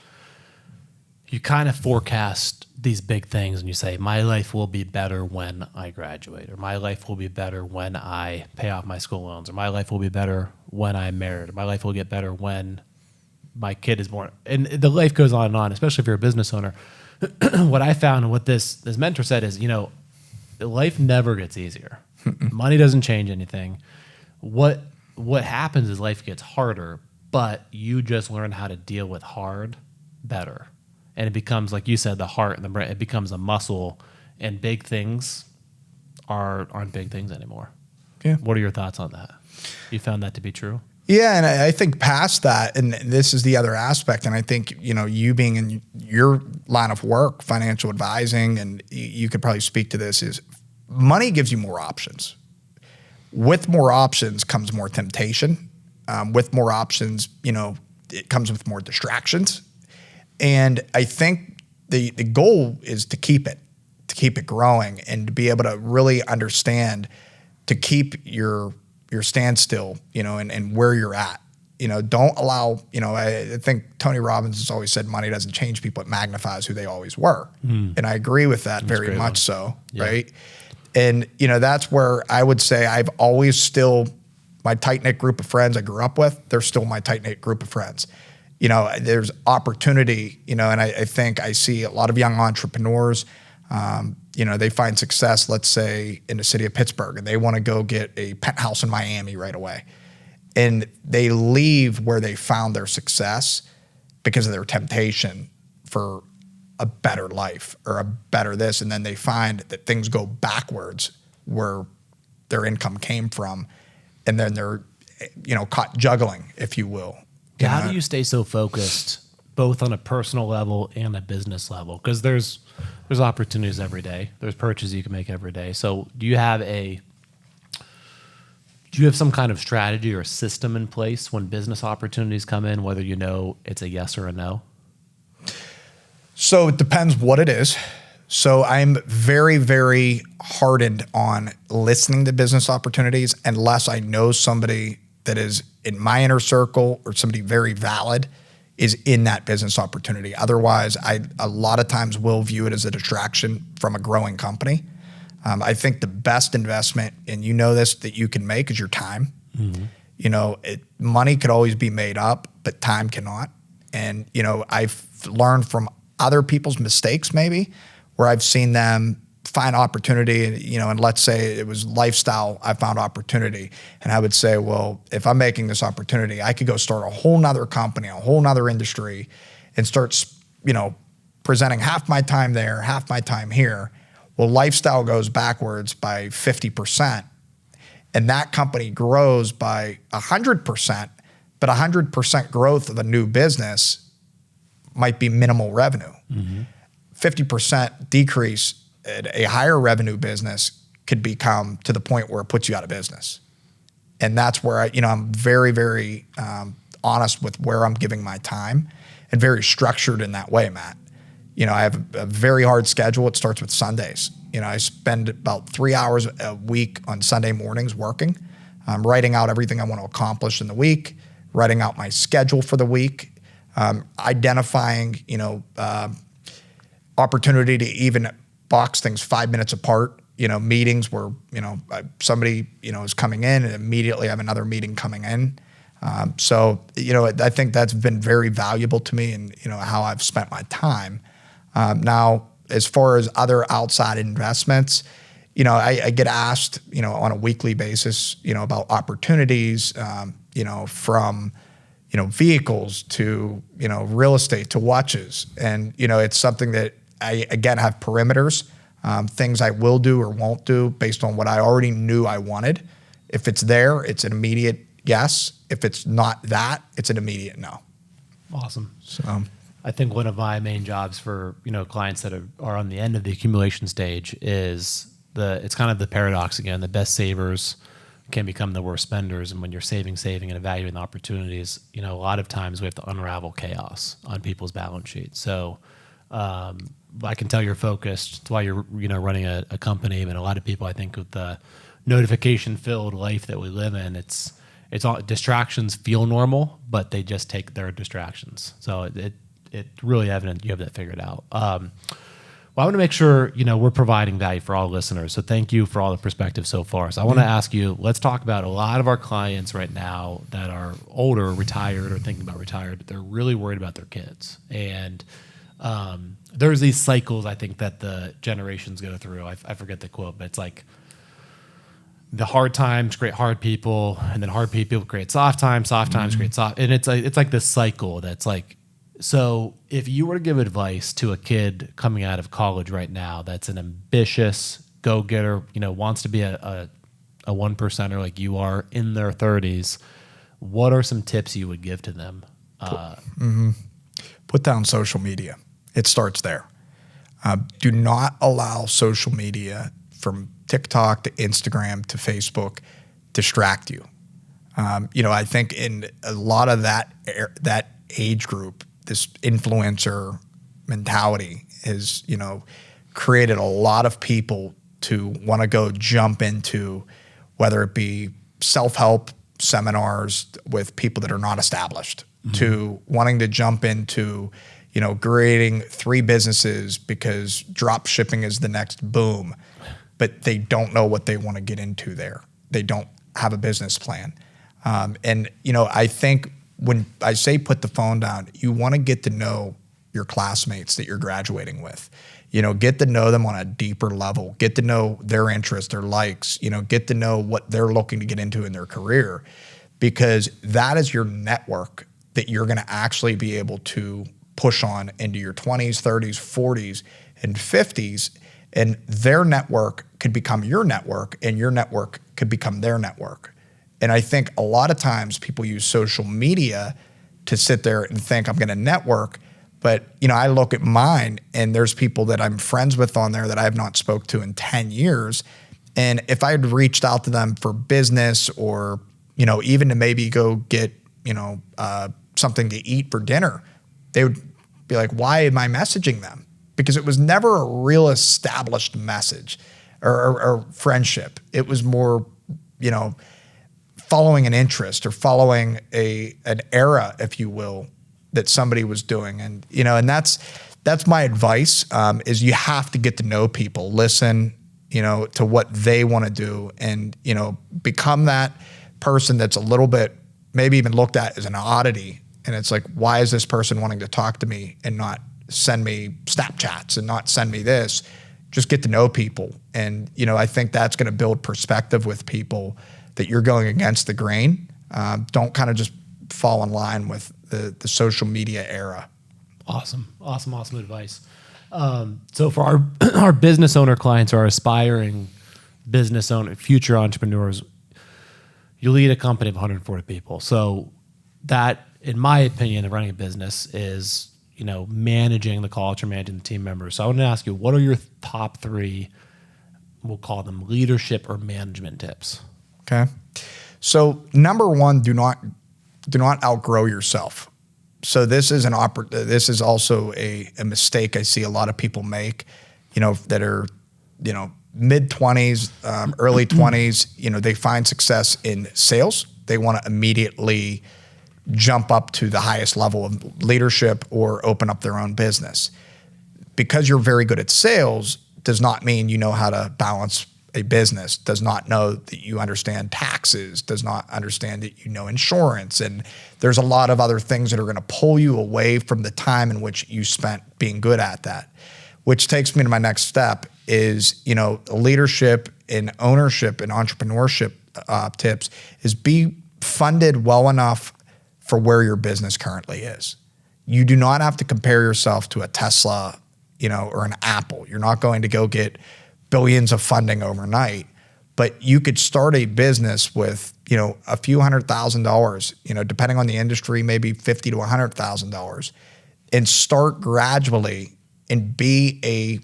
you kind of forecast these big things and you say, my life will be better when I graduate, or my life will be better when I pay off my school loans, or my life will be better when I'm married, or my life will get better when my kid is born. And the life goes on and on, especially if you're a business owner. What I found and what this mentor said is, life never gets easier. Money doesn't change anything. What happens is life gets harder, but you just learn how to deal with hard better. And it becomes, like you said, the heart and the brain, it becomes a muscle, and big things aren't big things anymore. Yeah. What are your thoughts on that? You found that to be true? Yeah, and I think past that, and this is the other aspect, and I think, you being in your line of work, financial advising, and you could probably speak to this, is money gives you more options. With more options comes more temptation. With more options, it comes with more distractions. And I think the goal is to keep it growing, and to be able to really understand, to keep your standstill, and where you're at. Don't allow, I think Tony Robbins has always said money doesn't change people, it magnifies who they always were. And I agree with that very much so, yeah. Right? And, that's where I would say I've always still, my tight-knit group of friends I grew up with, they're still my tight-knit group of friends. There's opportunity, and I think I see a lot of young entrepreneurs, they find success, let's say, in the city of Pittsburgh, and they want to go get a penthouse in Miami right away. And they leave where they found their success because of their temptation for a better life or a better this. And then they find that things go backwards where their income came from. And then they're, caught juggling, if you will. How do you stay so focused both on a personal level and a business level? Because there's opportunities every day. There's purchases you can make every day. So do you have some kind of strategy or system in place when business opportunities come in, whether you know it's a yes or a no? So it depends what it is. So I'm very, very hardened on listening to business opportunities unless I know somebody that is in my inner circle or somebody very valid is in that business opportunity. Otherwise, I a lot of times will view it as a distraction from a growing company. I think the best investment, and you know this, that you can make is your time. Mm-hmm. You know, money could always be made up, but time cannot. And, you know, I've learned from other people's mistakes maybe where I've seen them find opportunity, you know, and let's say it was lifestyle, I found opportunity. And I would say, well, if I'm making this opportunity, I could go start a whole nother company, a whole nother industry and start, you know, presenting half my time there, half my time here. Well, lifestyle goes backwards by 50%, and that company grows by 100%, but 100% growth of a new business might be minimal revenue. Mm-hmm. 50% decrease at a higher revenue business could become to the point where it puts you out of business. And that's where I'm very, very honest with where I'm giving my time and very structured in that way, Matt. You know, I have a very hard schedule. It starts with Sundays. You know, I spend about 3 hours a week on Sunday mornings working, writing out everything I want to accomplish in the week, writing out my schedule for the week, identifying, opportunity to even box things 5 minutes apart, meetings where, somebody, is coming in and immediately have another meeting coming in. So, I think that's been very valuable to me and, how I've spent my time. Now, as far as other outside investments, I get asked, on a weekly basis, about opportunities, from, vehicles to, real estate to watches. And, it's something that I, again, have perimeters, things I will do or won't do based on what I already knew I wanted. If it's there, it's an immediate yes. If it's not that, it's an immediate no. Awesome. So I think one of my main jobs for, clients that are on the end of the accumulation stage is it's kind of the paradox again. The best savers can become the worst spenders. And when you're saving and evaluating the opportunities, a lot of times we have to unravel chaos on people's balance sheets. So I can tell you're focused. It's why you're, running a company. And a lot of people, I think, with the notification-filled life that we live in, it's all distractions feel normal, but they just take their distractions. So it's really evident you have that figured out. Well, I want to make sure, we're providing value for all listeners. So thank you for all the perspective so far. So I want to ask you, let's talk about a lot of our clients right now that are older, retired, or thinking about retired. They're really worried about their kids. And there's these cycles, I think, that the generations go through. I forget the quote, but it's like the hard times create hard people, and then hard people create soft times create soft. And it's like this cycle that's like, so if you were to give advice to a kid coming out of college right now that's an ambitious go-getter, wants to be a one percenter like you are in their 30s, what are some tips you would give to them? Put down social media. It starts there. Do not allow social media from TikTok to Instagram to Facebook distract you. I think in a lot of that age group, this influencer mentality has, created a lot of people to want to go jump into whether it be self-help seminars with people that are not established, to wanting to jump into, creating 3 businesses because drop shipping is the next boom, but they don't know what they want to get into there. They don't have a business plan. And I think when I say put the phone down, you want to get to know your classmates that you're graduating with. Get to know them on a deeper level. Get to know their interests, their likes. Get to know what they're looking to get into in their career, because that is your network that you're going to actually be able to push on into your 20s, 30s, 40s, and 50s. And their network could become your network, and your network could become their network. And I think a lot of times people use social media to sit there and think I'm going to network, But, I look at mine and there's people that I'm friends with on there that I have not spoke to in 10 years. And if I had reached out to them for business or, even to maybe go get, something to eat for dinner, they would be like, why am I messaging them? Because it was never a real established message or friendship. It was more, following an interest or following an era, if you will, that somebody was doing. And, and that's my advice, is you have to get to know people, listen, to what they want to do and, become that person that's a little bit maybe even looked at as an oddity. And it's like, why is this person wanting to talk to me and not send me Snapchats and not send me this? Just get to know people. And, I think that's going to build perspective with people that you're going against the grain. Don't kind of just fall in line with the social media era. Awesome advice. So for our business owner clients, our aspiring business owner, future entrepreneurs, you lead a company of 140 people. So that, in my opinion, of running a business is, managing the culture, managing the team members. So I want to ask you, what are your top 3, we'll call them leadership or management tips? Okay. So number 1, do not outgrow yourself. So this is this is also a mistake I see a lot of people make, that are, mid-20s, early 20s, they find success in sales. They want to immediately jump up to the highest level of leadership or open up their own business. Because you're very good at sales does not mean you know how to balance a business, does not know that you understand taxes, does not understand that you know insurance. And there's a lot of other things that are going to pull you away from the time in which you spent being good at that. Which takes me to my next step is, leadership and ownership and entrepreneurship tips is be funded well enough for where your business currently is. You do not have to compare yourself to a Tesla, or an Apple. You're not going to go get billions of funding overnight, but you could start a business with, a few $100,000, depending on the industry, maybe $50,000 to $100,000, and start gradually and be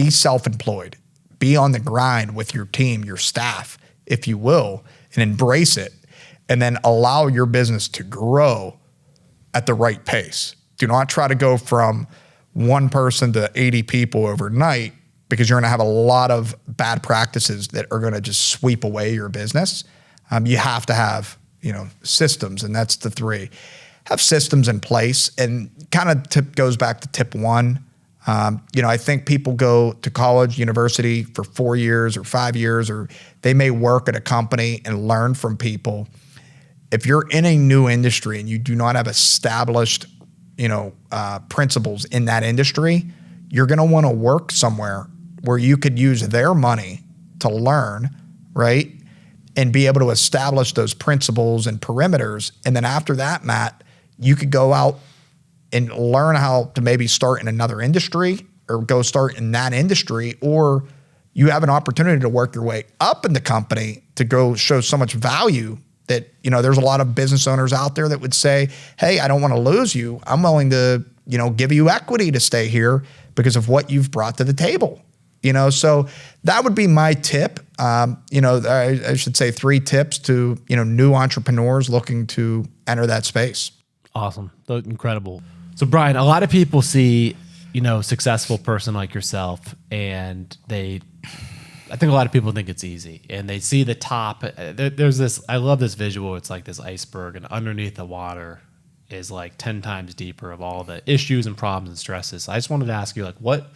self-employed, be on the grind with your team, your staff, if you will, and embrace it, and then allow your business to grow at the right pace. Do not try to go from 1 person to 80 people overnight, because you're going to have a lot of bad practices that are going to just sweep away your business. You have to have, systems, and that's the 3. Have systems in place, and kind of goes back to tip 1. I think people go to college, university for 4 years or 5 years, or they may work at a company and learn from people. If you're in a new industry and you do not have established, principles in that industry, you're going to want to work somewhere where you could use their money to learn, right? And be able to establish those principles and perimeters. And then after that, Matt, you could go out and learn how to maybe start in another industry or go start in that industry, or you have an opportunity to work your way up in the company to go show so much value that, there's a lot of business owners out there that would say, hey, I don't want to lose you. I'm willing to, give you equity to stay here because of what you've brought to the table. So that would be my tip. I should say 3 tips to, new entrepreneurs looking to enter that space. Awesome. Incredible. So Bryan, a lot of people see, successful person like yourself, and I think a lot of people think it's easy, and they see the top. There's this, I love this visual. It's like this iceberg, and underneath the water is like 10 times deeper of all the issues and problems and stresses. So I just wanted to ask you, like, what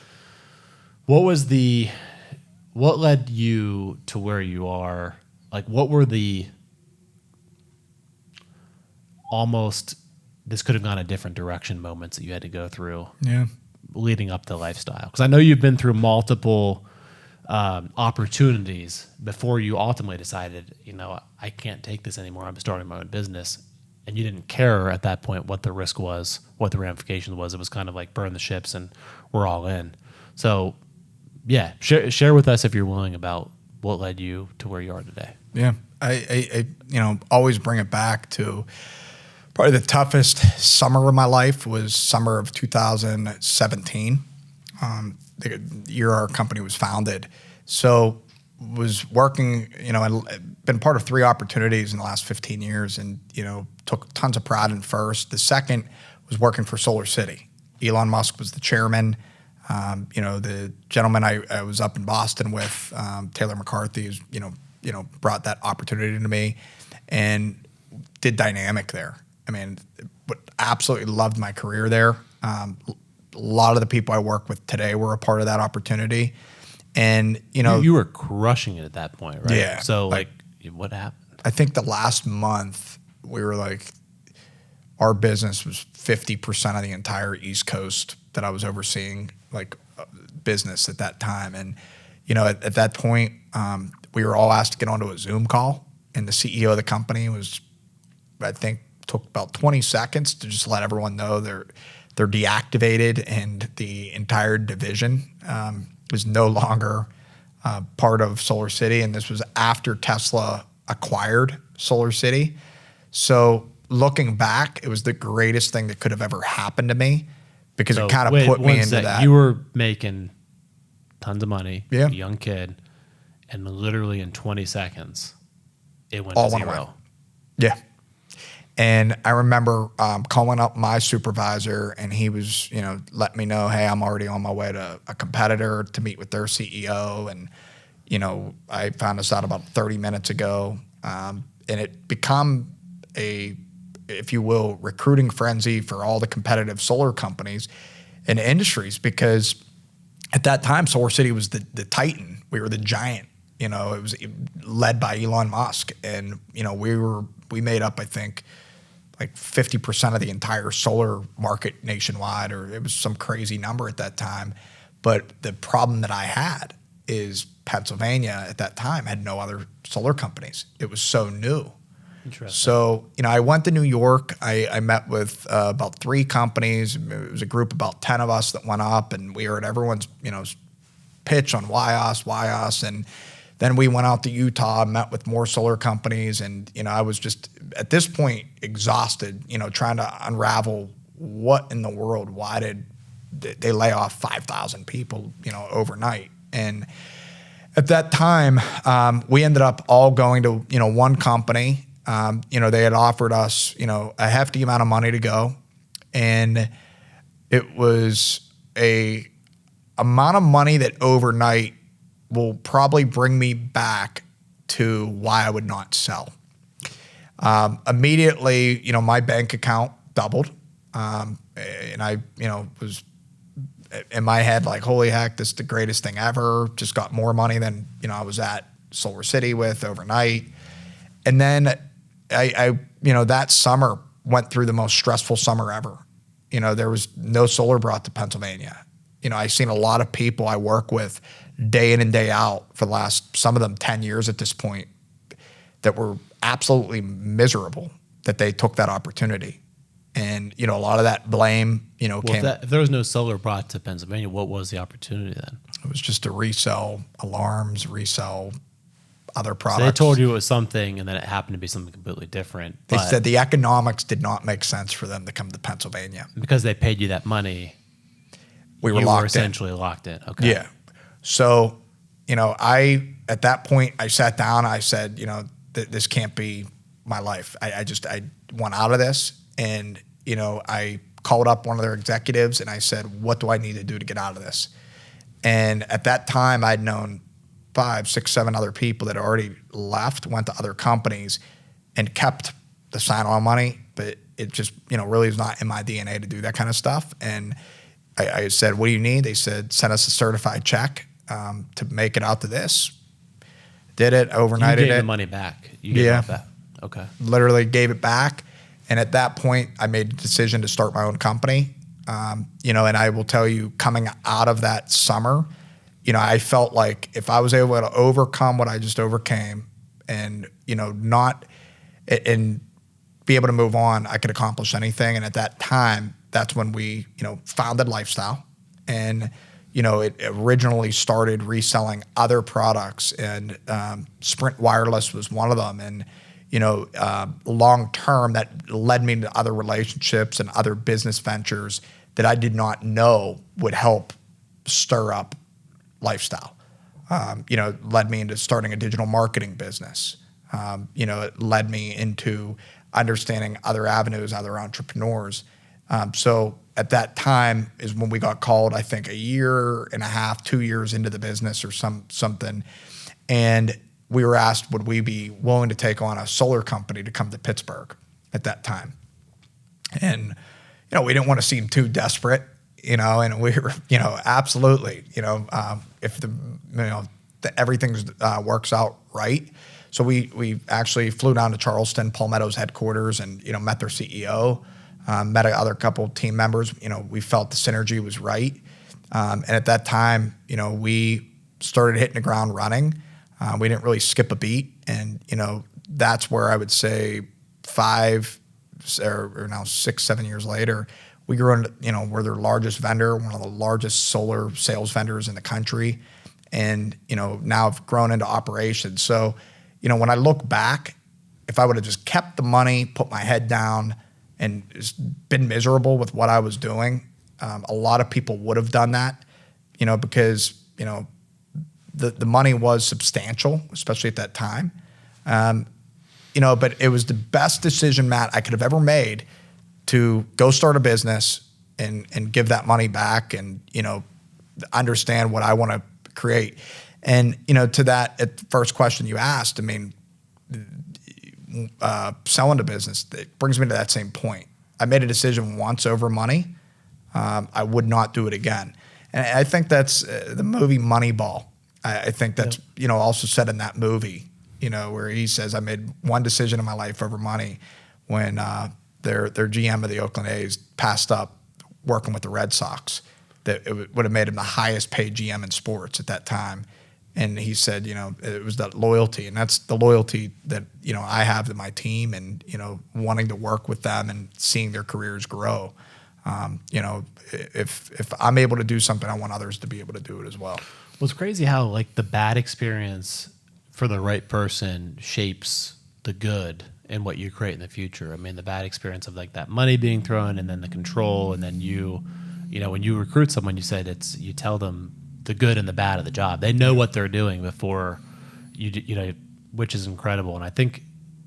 led you to where you are? Like, what were the almost, this could have gone a different direction moments that you had to go through leading up to lifestyle? Because I know you've been through multiple opportunities before you ultimately decided, I can't take this anymore. I'm starting my own business. And you didn't care at that point what the risk was, what the ramification was. It was kind of like burn the ships and we're all in. So yeah, share with us, if you're willing, about what led you to where you are today. Yeah. I always bring it back to Probably the toughest summer of my life was summer of 2017, the year our company was founded. So was working, and been part of 3 opportunities in the last 15 years and, took tons of pride in first. The second was working for Solar City. Elon Musk was the chairman. The gentleman I was up in Boston with, Taylor McCarthy, is, brought that opportunity to me and did dynamic there. I mean, but absolutely loved my career there. A lot of the people I work with today were a part of that opportunity. And, you were crushing it at that point, right? Yeah. So like what happened? I think the last month we were like, our business was 50% of the entire East Coast that I was overseeing, like business at that time. And, at that point, we were all asked to get onto a Zoom call, and the CEO of the company was, I think, took about 20 seconds to just let everyone know they're deactivated and the entire division was no longer part of Solar City. And this was after Tesla acquired Solar City. So looking back, it was the greatest thing that could have ever happened to me because it kind of put me into that. You were making tons of money, yeah, a young kid, and literally in 20 seconds, it went all to went zero. away. Yeah. And I remember calling up my supervisor, and he was, letting me know, hey, I'm already on my way to a competitor to meet with their CEO. And, I found this out about 30 minutes ago. And it become a, if you will, recruiting frenzy for all the competitive solar companies and industries, because at that time, Solar City was the titan. We were the giant. It was led by Elon Musk. And, we made up, I think, like 50% of the entire solar market nationwide, or it was some crazy number at that time. But the problem that I had is Pennsylvania at that time had no other solar companies. It was so new. Interesting. So, I went to New York. I met with about 3 companies. It was a group of about 10 of us that went up, and we heard everyone's, pitch on why us. And then we went out to Utah, met with more solar companies, and I was just at this point exhausted, trying to unravel what in the world, why did they lay off 5,000 people, overnight. And at that time, we ended up all going to one company. They had offered us a hefty amount of money to go, and it was a amount of money that overnight will probably bring me back to why I would not sell. Immediately, my bank account doubled. And I, was in my head like, holy heck, this is the greatest thing ever. Just got more money than, I was at Solar City with overnight. And then I that summer went through the most stressful summer ever. There was no solar brought to Pennsylvania. I've seen a lot of people I work with day in and day out for the last, some of them 10 years at this point, that were absolutely miserable that they took that opportunity. And, a lot of that blame, came. If there was no solar brought to Pennsylvania, what was the opportunity then? It was just to resell alarms, resell other products. So they told you it was something, and then it happened to be something completely different. They said the economics did not make sense for them to come to Pennsylvania. Because they paid you that money, we were essentially locked in. Okay. Yeah. So, at that point, I sat down, I said, this can't be my life. I want out of this. And, I called up one of their executives and I said, what do I need to do to get out of this? And at that time, I'd known 5, 6, 7 other people that had already left, went to other companies and kept the sign-on money. But it just, really is not in my DNA to do that kind of stuff. And I said, what do you need? They said, send us a certified check to make it out to this. Did it, overnighted it. You gave the money back. You gave it back. Okay. Literally gave it back. And at that point, I made a decision to start my own company. And I will tell you, coming out of that summer, I felt like if I was able to overcome what I just overcame and, not, and be able to move on, I could accomplish anything. And at that time, that's when we, founded Lifestyle. And, it originally started reselling other products, and Sprint Wireless was one of them. And, long term that led me to other relationships and other business ventures that I did not know would help stir up lifestyle. Led me into starting a digital marketing business. It led me into understanding other avenues, other entrepreneurs. So at that time is when we got called, I think, a year and a half, 2 years into the business or something. And we were asked, would we be willing to take on a solar company to come to Pittsburgh at that time? And, we didn't want to seem too desperate, and we were, absolutely, if everything works out right. So we actually flew down to Charleston, Palmetto's headquarters, and, met their CEO, met other couple of team members. We felt the synergy was right. And at that time, we started hitting the ground running. We didn't really skip a beat. And, that's where I would say 5 or now 6, 7 years later, we grew into, we're their largest vendor, one of the largest solar sales vendors in the country. And, now I've grown into operations. So, when I look back, if I would have just kept the money, put my head down, and just been miserable with what I was doing, a lot of people would have done that, because, the money was substantial, especially at that time. But it was the best decision, Matt, I could have ever made to go start a business and give that money back and, understand what I want to create. And, to that, at the first question you asked, I mean, selling the business, it brings me to that same point. I made a decision once over money. I would not do it again. And I think that's the movie Moneyball. I think that's, also said in that movie, where he says, I made one decision in my life over money when their GM of the Oakland A's passed up working with the Red Sox. That it would have made him the highest paid GM in sports at that time. And he said, it was that loyalty. And that's the loyalty that, I have to my team and, wanting to work with them and seeing their careers grow. If I'm able to do something, I want others to be able to do it as well. Well, it's crazy how the bad experience for the right person shapes the good and what you create in the future. I mean, the bad experience of that money being thrown and then the control, and then when you recruit someone, you tell them the good and the bad of the job. They know what they're doing before which is incredible. And I think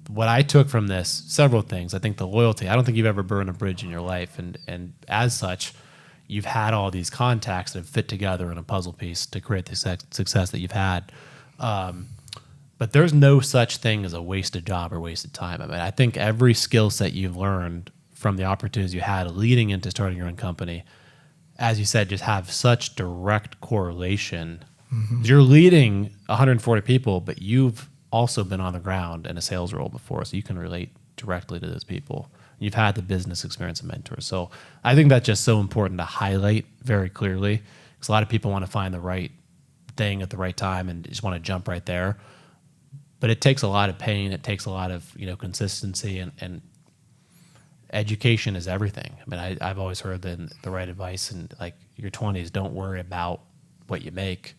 what I took from this, several things. I think the loyalty. I don't think you've ever burned a bridge in your life, and as such, you've had all these contacts that fit together in a puzzle piece to create the success that you've had. But there's no such thing as a wasted job or wasted time. I mean, I think every skill set you've learned from the opportunities you had leading into starting your own company, as you said, just have such direct correlation. Mm-hmm. You're leading 140 people, but you've also been on the ground in a sales role before, so you can relate directly to those people. You've had the business experience and mentors. So I think that's just so important to highlight very clearly, because a lot of people want to find the right thing at the right time and just want to jump right there. But it takes a lot of pain. It takes a lot of consistency, and education is everything. I mean, I've always heard the right advice in your 20s, don't worry about what you make,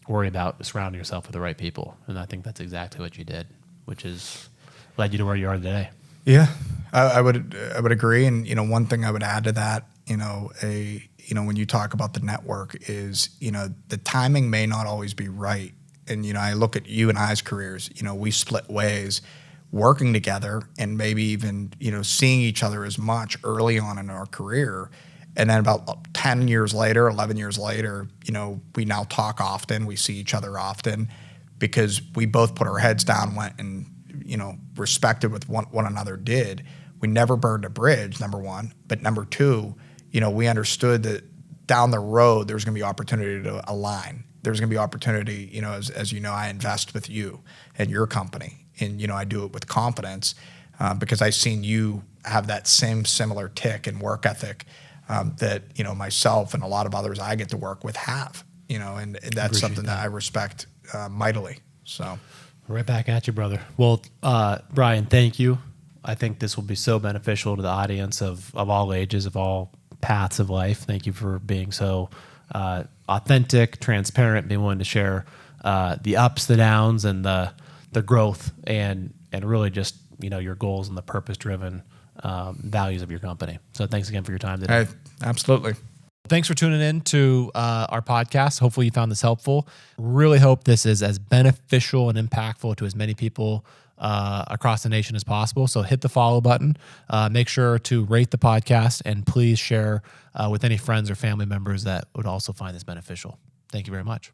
worry about surrounding yourself with the right people. And I think that's exactly what you did, which has led you to where you are today. Yeah, I would agree. And, one thing I would add to that, when you talk about the network is, the timing may not always be right. And, I look at you and I's careers, we split ways working together and maybe even, seeing each other as much early on in our career. And then about 10 years later, 11 years later, we now talk often. We see each other often because we both put our heads down, went and, respected with what one another did. We never burned a bridge, number one. But number two, we understood that down the road, there's going to be opportunity to align. There's going to be opportunity, as you know, I invest with you and your company. And, I do it with confidence because I've seen you have that same similar tick and work ethic that, myself and a lot of others I get to work with have, and that's something that I respect mightily. So right back at you, brother. Well, Bryan, thank you. I think this will be so beneficial to the audience of all ages, of all paths of life. Thank you for being so authentic, transparent, being willing to share the ups, the downs, and the growth, and really just your goals and the purpose-driven values of your company. So thanks again for your time today. Hey, absolutely. Thanks for tuning in to our podcast. Hopefully you found this helpful. Really hope this is as beneficial and impactful to as many people across the nation as possible. So hit the follow button. Make sure to rate the podcast, and please share with any friends or family members that would also find this beneficial. Thank you very much.